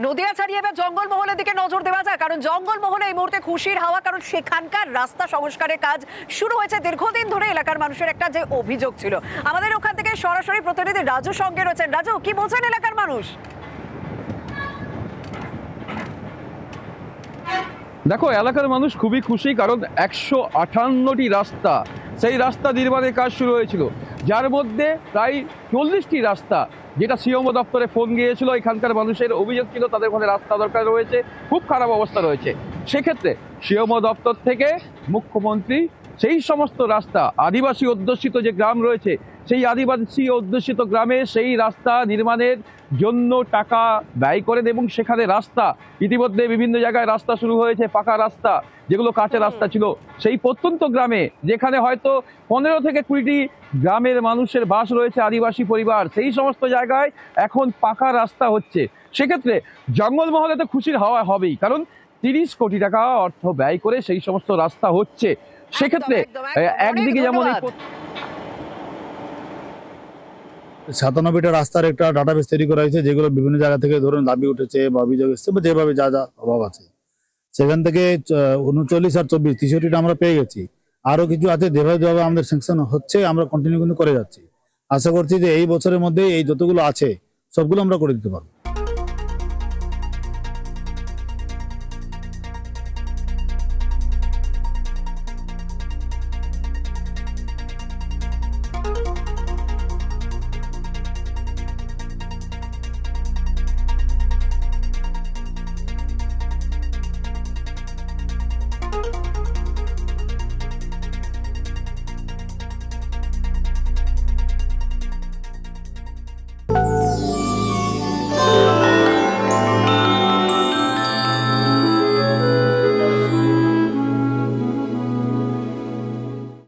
নদিয়া ছাড়িয়ে এবার জঙ্গলমহলের দিকে নজর দেওয়া যায়, কারণ জঙ্গলমহলে এই মুহূর্তে খুশির হাওয়া, কারণ সেখানকার রাস্তা সংস্কারের কাজ শুরু হয়েছে। দীর্ঘদিন ধরে এলাকার মানুষের একটা যে অভিযোগ ছিল, আমাদের ওখান থেকে সরাসরি প্রতিনিধি রাজু সঙ্গে রয়েছেন। রাজু, কি বলছেন এলাকার মানুষ? দেখো, এলাকার মানুষ খুবই খুশি, কারণ 158টি রাস্তা, সেই রাস্তা নির্মাণের কাজ শুরু হয়েছিল, যার মধ্যে প্রায় 40টি রাস্তা যেটা সিএমও দপ্তরে ফোন গিয়েছিল। এখানকার মানুষের অভিযোগ ছিল তাদের ওখানে রাস্তা দরকার রয়েছে, খুব খারাপ অবস্থা রয়েছে। সেক্ষেত্রে সিএমও দপ্তর থেকে মুখ্যমন্ত্রী সেই সমস্ত রাস্তা, আদিবাসী অধ্যুষিত যে গ্রাম রয়েছে, সেই আদিবাসী অধ্যুষিত গ্রামে সেই রাস্তা নির্মাণের জন্য টাকা ব্যয় করেন, এবং সেখানে রাস্তা ইতিমধ্যে বিভিন্ন জায়গায় রাস্তা শুরু হয়েছে, পাকা রাস্তা, যেগুলো কাঁচা রাস্তা ছিল সেই প্রত্যন্ত গ্রামে, যেখানে হয়তো 15 থেকে 20টি গ্রামের মানুষের বাস রয়েছে, আদিবাসী পরিবার, সেই সমস্ত জায়গায় এখন পাকা রাস্তা হচ্ছে। সেক্ষেত্রে জঙ্গলমহলে তো খুশির হাওয়া হবেই, কারণ 30 কোটি টাকা অর্থ ব্যয় করে সেই সমস্ত রাস্তা হচ্ছে। সেক্ষেত্রে একদিকে যেমন 97টা রাস্তার একটা ডাটাবেস তৈরি করা হয়েছে, যেগুলো বিভিন্ন জায়গা থেকে ধরুন দাবি উঠেছে বা অভিযোগ এসছে, বা যেভাবে যা যা অভাব আছে সেখান থেকে 39 আর 24 63টা আমরা পেয়ে গেছি। আরো কিছু আছে যেভাবে যেভাবে আমাদের স্যাংশন হচ্ছে, আমরা কন্টিনিউ কিন্তু করে যাচ্ছি। আশা করছি যে এই বছরের মধ্যে এই যতগুলো আছে সবগুলো আমরা করে দিতে পারবো।